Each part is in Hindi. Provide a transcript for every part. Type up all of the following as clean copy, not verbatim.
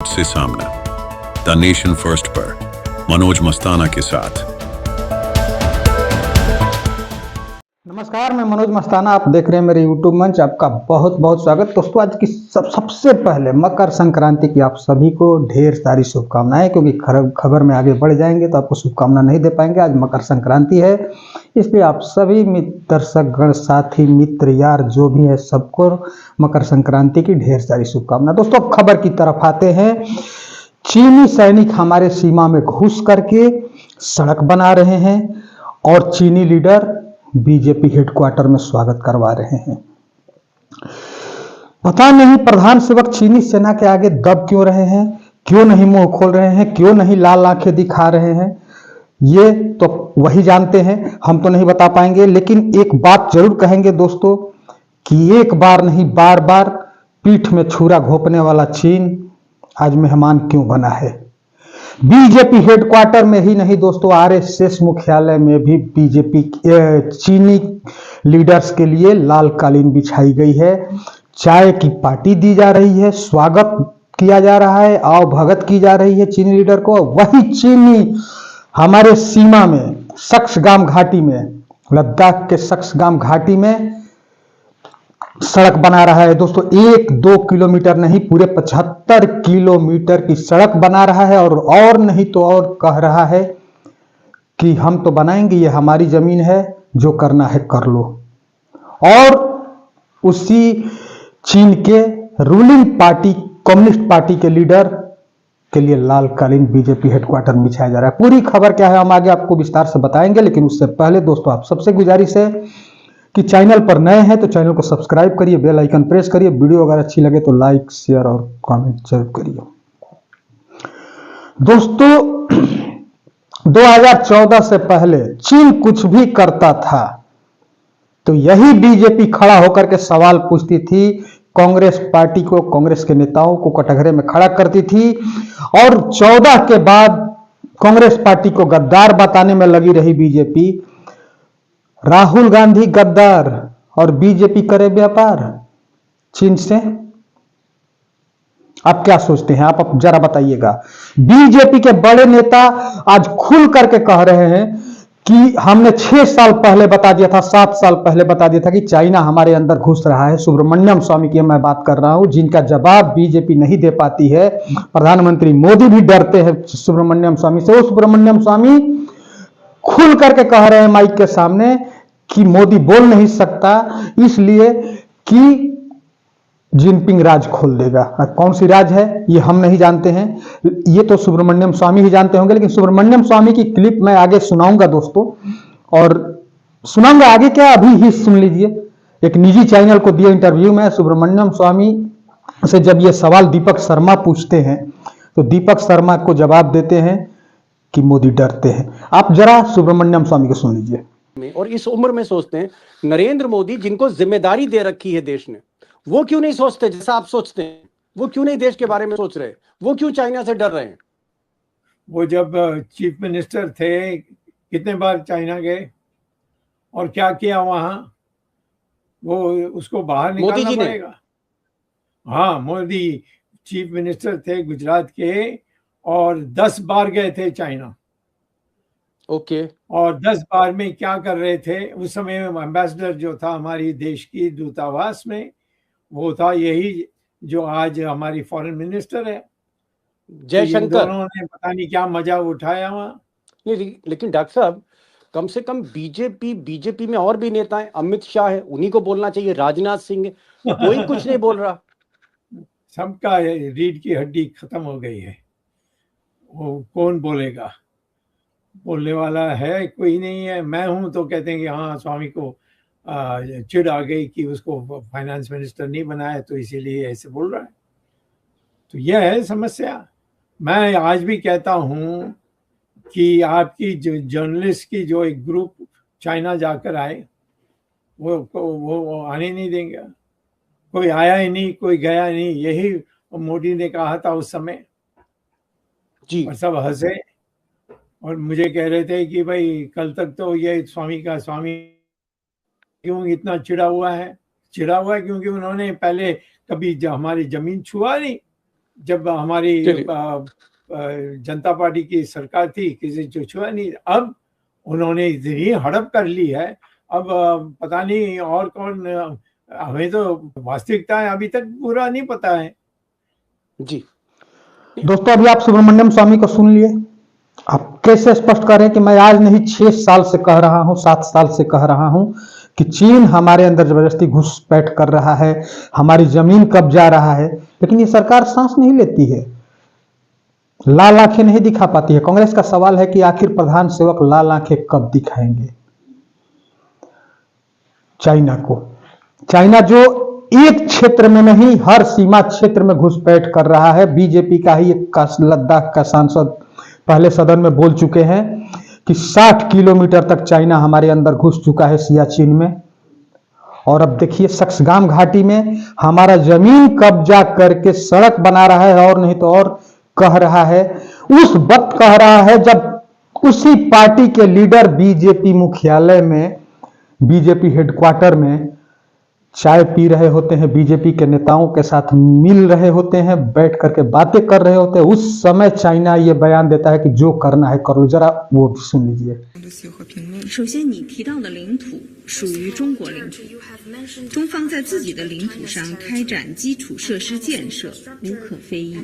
से सामना द नेशन फर्स्ट पर मनोज मस्ताना के साथ। नमस्कार, मैं मनोज मस्ताना। आप देख रहे हैं मेरे यूट्यूब मंच। आपका बहुत बहुत स्वागत। दोस्तों, आज की सबसे पहले मकर संक्रांति की आप सभी को ढेर सारी शुभकामनाएं, क्योंकि खबर में आगे बढ़ जाएंगे तो आपको शुभकामना नहीं दे पाएंगे। आज मकर संक्रांति है, इसलिए आप सभी दर्शक गण, साथी, मित्र, यार जो भी है, सबको मकर संक्रांति की ढेर सारी शुभकामनाएं। दोस्तों, अब खबर की तरफ आते हैं। चीनी सैनिक हमारे सीमा में घुस करके सड़क बना रहे हैं और चीनी लीडर बीजेपी हेडक्वार्टर में स्वागत करवा रहे हैं। पता नहीं प्रधान सेवक चीनी सेना के आगे दब क्यों रहे हैं, क्यों नहीं मुंह खोल रहे हैं, क्यों नहीं लाल आंखें दिखा रहे हैं, ये तो वही जानते हैं, हम तो नहीं बता पाएंगे। लेकिन एक बात जरूर कहेंगे दोस्तों, कि एक बार नहीं बार बार पीठ में छुरा घोंपने वाला चीन आज मेहमान क्यों बना है। बीजेपी हेडक्वार्टर में ही नहीं दोस्तों, आरएसएस मुख्यालय में भी बीजेपी चीनी लीडर्स के लिए लाल कालीन बिछाई गई है। चाय की पार्टी दी जा रही है, स्वागत किया जा रहा है, आओ भगत की जा रही है चीनी लीडर को। वही चीनी हमारे सीमा में सक्सगाम घाटी में, लद्दाख के सक्सगाम घाटी में सड़क बना रहा है दोस्तों। 1-2 किलोमीटर नहीं, पूरे 75 किलोमीटर की सड़क बना रहा है। और नहीं तो और कह रहा है कि हम तो बनाएंगे, ये हमारी जमीन है, जो करना है कर लो। और उसी चीन के रूलिंग पार्टी, कम्युनिस्ट पार्टी के लीडर के लिए लाल कालीन बीजेपी हेडक्वार्टर में बिछाया जा रहा है। पूरी खबर क्या है हम आगे आपको विस्तार से बताएंगे, लेकिन उससे पहले दोस्तों आप सबसे गुजारिश है कि चैनल पर नए हैं तो चैनल को सब्सक्राइब करिए, बेल आइकन प्रेस करिए। वीडियो अगर अच्छी लगे तो लाइक, शेयर और कमेंट जरूर करिए। दोस्तों, 2014 से पहले चीन कुछ भी करता था तो यही बीजेपी खड़ा होकर के सवाल पूछती थी, कांग्रेस पार्टी को, कांग्रेस के नेताओं को कटघरे में खड़ा करती थी। और 14 के बाद कांग्रेस पार्टी को गद्दार बताने में लगी रही बीजेपी। राहुल गांधी गद्दार और बीजेपी करे व्यापार चीन से। आप क्या सोचते हैं, आप जरा बताइएगा। बीजेपी के बड़े नेता आज खुल करके कह रहे हैं कि हमने 6 साल पहले बता दिया था, 7 साल पहले बता दिया था कि चाइना हमारे अंदर घुस रहा है। सुब्रमण्यम स्वामी की मैं बात कर रहा हूं, जिनका जवाब बीजेपी नहीं दे पाती है। प्रधानमंत्री मोदी भी डरते हैं सुब्रमण्यम स्वामी से। वो सुब्रमण्यम स्वामी खुल करके कह रहे हैं माइक के सामने कि मोदी बोल नहीं सकता, इसलिए कि जिनपिंग राज खोल देगा। कौन सी राज है ये हम नहीं जानते हैं, ये तो सुब्रमण्यम स्वामी ही जानते होंगे। लेकिन सुब्रमण्यम स्वामी की क्लिप मैं आगे सुनाऊंगा दोस्तों, और सुनाऊंगा आगे क्या, अभी ही सुन लीजिए। एक निजी चैनल को दिए इंटरव्यू में सुब्रमण्यम स्वामी से जब ये सवाल दीपक शर्मा पूछते हैं तो दीपक शर्मा को जवाब देते हैं कि मोदी डरते हैं। आप जरा सुब्रमण्यम स्वामी को सुन लीजिए। और इस उम्र में सोचते हैं नरेंद्र मोदी, जिनको जिम्मेदारी दे रखी है देश ने, वो क्यों नहीं सोचते जैसा आप सोचते हैं? वो क्यों नहीं देश के बारे में सोच रहे? वो क्यों चाइना से डर रहे हैं? वो जब चीफ मिनिस्टर थे कितने बार चाइना गए और क्या किया वहां, वो उसको बाहर निकालना पड़ेगा। हाँ, मोदी चीफ मिनिस्टर थे गुजरात के और 10 बार गए थे चाइना। ओके। और 10 बार में क्या कर रहे थे? उस समय एम्बेसडर जो था हमारी देश की दूतावास में, वो था यही जो आज हमारी फॉरेन मिनिस्टर है, जयशंकर। तो दोनों ने पता नहीं क्या मजा उठाया वहां। नहीं, लेकिन डॉक्टर साहब, कम से कम बीजेपी में और भी नेता हैं, अमित शाह है, उन्हीं को बोलना चाहिए, राजनाथ सिंह है, कोई कुछ नहीं बोल रहा। सबका रीढ़ की हड्डी खत्म हो गई है, वो कौन बोलेगा? बोलने वाला है कोई नहीं है। मैं हूं तो कहते हैं कि हाँ, स्वामी को चिढ़ आ गई कि उसको फाइनेंस मिनिस्टर नहीं बनाया तो इसीलिए ऐसे बोल रहा है। तो यह है समस्या। मैं आज भी कहता हूं कि आपकी जो जर्नलिस्ट की जो एक ग्रुप चाइना जाकर आए, वो आने नहीं देंगे। कोई आया ही नहीं, कोई गया नहीं, यही मोदी ने कहा था उस समय जी। और सब हंसे और मुझे कह रहे थे कि भाई कल तक तो ये स्वामी क्यों इतना चिढ़ा हुआ है क्योंकि उन्होंने पहले कभी हमारी जमीन छुआ नहीं, जब हमारी चलिए। जनता पार्टी की सरकार थी, किसी जो छुआ नहीं। अब उन्होंने इतनी हड़प कर ली है, अब पता नहीं और कौन, हमें तो वास्तविकता है अभी तक पूरा नहीं पता है। जी दोस्तों, अभी आप सुब्रमण्यम स्वामी को सुन लिए। आप कैसे स्पष्ट कर रहे हैं कि मैं आज नहीं 6 साल से कह रहा हूं, 7 साल से कह रहा हूं कि चीन हमारे अंदर जबरदस्ती घुसपैठ कर रहा है, हमारी जमीन कब्जा रहा है, लेकिन ये सरकार सांस नहीं लेती है, लाल आंखें नहीं दिखा पाती है। कांग्रेस का सवाल है कि आखिर प्रधान सेवक लाल आंखें कब दिखाएंगे चाइना को? चाइना जो एक क्षेत्र में नहीं, हर सीमा क्षेत्र में घुसपैठ कर रहा है। बीजेपी का ही एक लद्दाख का सांसद पहले सदन में बोल चुके हैं कि 60 किलोमीटर तक चाइना हमारे अंदर घुस चुका है सियाचिन में। और अब देखिए सक्सगाम घाटी में हमारा जमीन कब्जा करके सड़क बना रहा है, और नहीं तो और कह रहा है, उस वक्त कह रहा है जब उसी पार्टी के लीडर बीजेपी मुख्यालय में, बीजेपी हेडक्वार्टर में चाय पी रहे होते हैं, बीजेपी के नेताओं के साथ मिल रहे होते हैं, बैठ करके बातें कर रहे होते हैं, उस समय चाइना ये बयान देता है कि जो करना है कर लो। जरा वो भी सुन लीजिए। 首先，你提到的领土属于中国领土，中方在自己的领土上开展基础设施建设无可非议。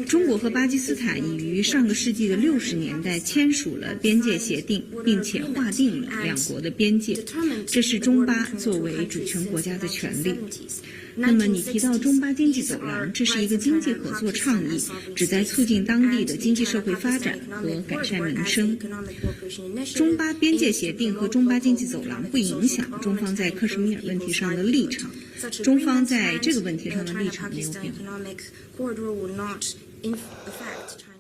中国和巴基斯坦已于上个世纪的60年代签署了边界协定，并且划定了两国的边界，这是中巴作为主权国家的权利。那么你提到中巴经济走廊，这是一个经济合作倡议，旨在促进当地的经济社会发展和改善民生。中巴边界协定和中巴经济走廊不影响中方在克什米尔问题上的立场，中方在这个问题上的立场没有变化。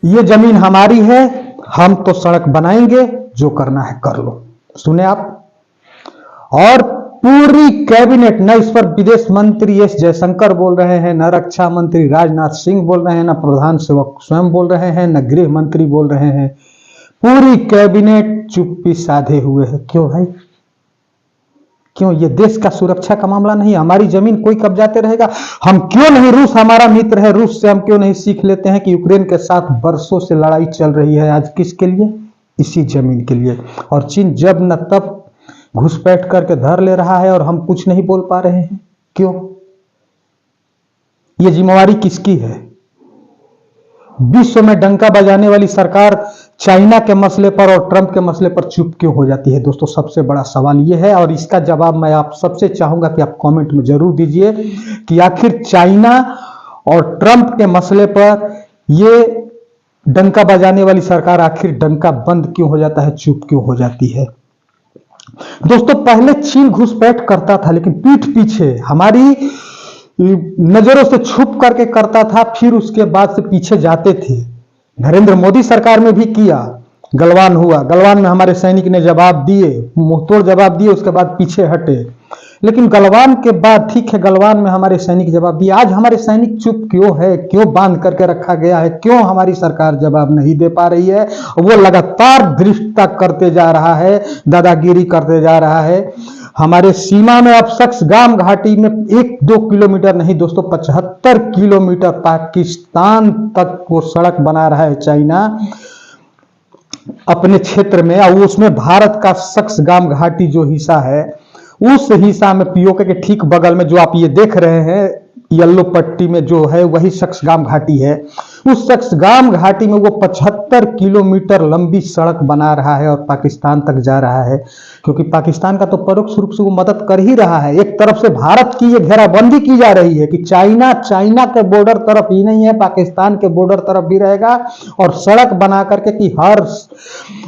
ये जमीन हमारी है, हम तो सड़क बनाएंगे, जो करना है कर लो। सुने आप? और पूरी कैबिनेट, न इस पर विदेश मंत्री एस जयशंकर बोल रहे हैं, न रक्षा मंत्री राजनाथ सिंह बोल रहे हैं, न प्रधान सेवक स्वयं बोल रहे हैं, न गृह मंत्री बोल रहे हैं, पूरी कैबिनेट चुप्पी साधे हुए है। क्यों भाई? क्यों? ये देश का सुरक्षा का मामला नहीं, हमारी जमीन कोई कब्जाते रहेगा? हम क्यों नहीं, रूस हमारा मित्र है, रूस से हम क्यों नहीं सीख लेते हैं कि यूक्रेन के साथ बरसों से लड़ाई चल रही है, आज किसके लिए? इसी जमीन के लिए। और चीन जब न तब घुसपैठ करके धर ले रहा है और हम कुछ नहीं बोल पा रहे हैं। क्यों? ये जिम्मेवारी किसकी है? विश्व में डंका बजाने वाली सरकार चाइना के मसले पर और ट्रंप के मसले पर चुप क्यों हो जाती है? दोस्तों, सबसे बड़ा सवाल यह है, और इसका जवाब मैं आप सबसे चाहूंगा कि आप कमेंट में जरूर दीजिए कि आखिर चाइना और ट्रंप के मसले पर ये डंका बजाने वाली सरकार आखिर डंका बंद क्यों हो जाता है, चुप क्यों हो जाती है? दोस्तों, पहले चीन घुसपैठ करता था, लेकिन पीठ पीछे हमारी नजरों से छुप करके करता था, फिर उसके बाद से पीछे जाते थे। नरेंद्र मोदी सरकार में भी किया, गलवान हुआ, गलवान में हमारे सैनिक ने जवाब दिए, मुंहतोड़ जवाब दिए, उसके बाद पीछे हटे। लेकिन गलवान के बाद ठीक है, गलवान में हमारे सैनिक जवाब दिए, आज हमारे सैनिक चुप क्यों है? क्यों बांध करके रखा गया है? क्यों हमारी सरकार जवाब नहीं दे पा रही है? वो लगातार धृष्टता करते जा रहा है, दादागिरी करते जा रहा है। हमारे सीमा में अब सक्सगाम घाटी में 1-2 किलोमीटर नहीं दोस्तों, 75 किलोमीटर पाकिस्तान तक वो सड़क बना रहा है चाइना अपने क्षेत्र में, और उसमें भारत का सक्सगाम घाटी जो हिस्सा है, उस हिस्सा में पीओके के ठीक बगल में जो आप ये देख रहे हैं येलो पट्टी में जो है, वही सक्सगाम घाटी है। उस सक्सगाम घाटी में वो 75 किलोमीटर लंबी सड़क बना रहा है और पाकिस्तान तक जा रहा है, क्योंकि पाकिस्तान का तो परोक्ष रूप से वो मदद कर ही रहा है। एक तरफ से भारत की ये घेराबंदी की जा रही है कि चाइना के बॉर्डर तरफ ही नहीं है, पाकिस्तान के बॉर्डर तरफ भी रहेगा, और सड़क बना करके कि हर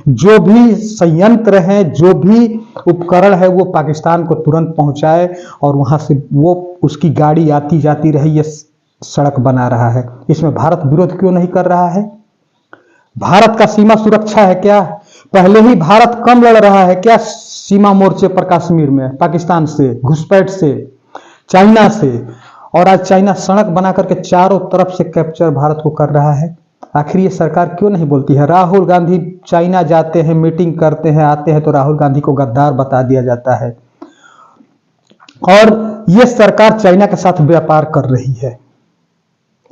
जो भी संयंत्र है, जो भी उपकरण है, वो पाकिस्तान को तुरंत पहुंचाए और वहां से वो उसकी गाड़ी आती जाती रही, ये सड़क बना रहा है। इसमें भारत विरोध क्यों नहीं कर रहा है? भारत का सीमा सुरक्षा है क्या? पहले ही भारत कम लड़ रहा है क्या सीमा मोर्चे पर कश्मीर में, पाकिस्तान से, घुसपैठ से, चाइना से? और आज चाइना सड़क बना करके चारों तरफ से कैप्चर भारत को कर रहा है। आखिर ये सरकार क्यों नहीं बोलती है? राहुल गांधी चाइना जाते हैं, मीटिंग करते हैं, आते हैं तो राहुल गांधी को गद्दार बता दिया जाता है, और ये सरकार चाइना के साथ व्यापार कर रही है।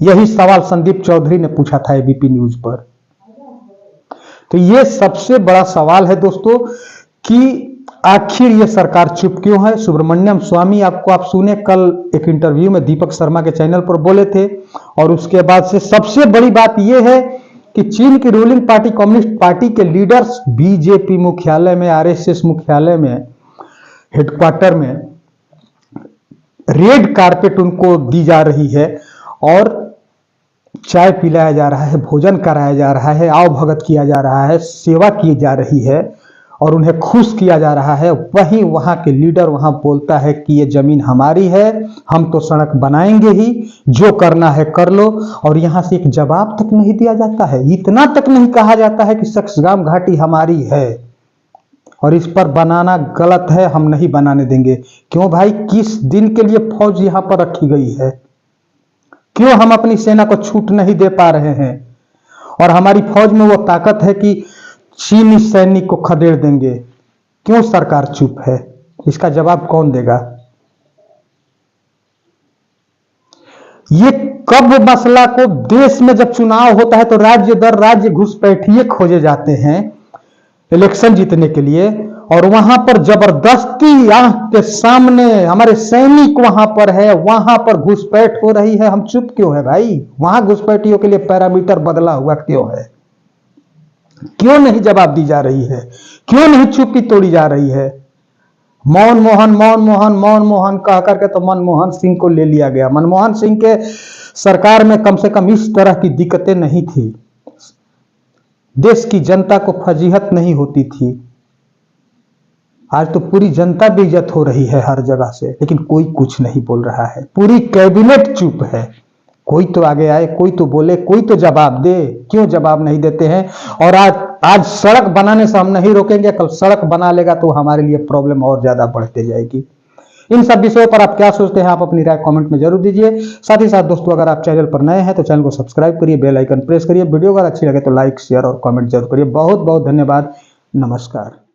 यही सवाल संदीप चौधरी ने पूछा था एबीपी न्यूज पर। तो ये सबसे बड़ा सवाल है दोस्तों कि आखिर ये सरकार चुप क्यों है। सुब्रमण्यम स्वामी आप सुने कल एक इंटरव्यू में दीपक शर्मा के चैनल पर बोले थे, और उसके बाद से सबसे बड़ी बात यह है कि चीन की रूलिंग पार्टी कम्युनिस्ट पार्टी के लीडर्स बीजेपी मुख्यालय में, आरएसएस मुख्यालय में, हेडक्वार्टर में रेड कारपेट उनको दी जा रही है और चाय पिलाया जा रहा है, भोजन कराया जा रहा है, आओ भगत किया जा रहा है, सेवा की जा रही है और उन्हें खुश किया जा रहा है। वहीं वहां के लीडर वहां बोलता है कि ये जमीन हमारी है, हम तो सड़क बनाएंगे ही, जो करना है कर लो। और यहां से एक जवाब तक नहीं दिया जाता है, इतना तक नहीं कहा जाता है कि सक्सगाम घाटी हमारी है और इस पर बनाना गलत है, हम नहीं बनाने देंगे। क्यों भाई, किस दिन के लिए फौज यहां पर रखी गई है? क्यों हम अपनी सेना को छूट नहीं दे पा रहे हैं? और हमारी फौज में वो ताकत है कि चीनी सैनिक को खदेड़ देंगे। क्यों सरकार चुप है? इसका जवाब कौन देगा? ये कब मसला को, देश में जब चुनाव होता है तो राज्य दर राज्य घुसपैठिए खोजे जाते हैं इलेक्शन जीतने के लिए, और वहां पर जबरदस्ती आंख के सामने हमारे सैनिक वहां पर है, वहां पर घुसपैठ हो रही है। हम चुप क्यों है भाई? वहां घुसपैठियों के लिए पैरामीटर बदला हुआ क्यों है? क्यों नहीं जवाब दी जा रही है? क्यों नहीं चुप्पी तोड़ी जा रही है? मौन मोहन कह करके तो मनमोहन सिंह को ले लिया गया। मनमोहन सिंह के सरकार में कम से कम इस तरह की दिक्कतें नहीं थी, देश की जनता को फजीहत नहीं होती थी। आज तो पूरी जनता बेइज्जत हो रही है हर जगह से, लेकिन कोई कुछ नहीं बोल रहा है। पूरी कैबिनेट चुप है। कोई तो आगे आए, कोई तो बोले, कोई तो जवाब दे। क्यों जवाब नहीं देते हैं? और आज सड़क बनाने से हम नहीं रोकेंगे, कल सड़क बना लेगा तो हमारे लिए प्रॉब्लम और ज्यादा बढ़ते जाएगी। इन सब विषयों पर आप क्या सोचते हैं, आप अपनी राय कमेंट में जरूर दीजिए। साथ ही साथ दोस्तों, अगर आप चैनल पर नए हैं तो चैनल को सब्सक्राइब करिए, बेल आइकन प्रेस करिए। वीडियो अगर अच्छी लगे तो लाइक, शेयर और कमेंट जरूर करिए। बहुत बहुत धन्यवाद। नमस्कार।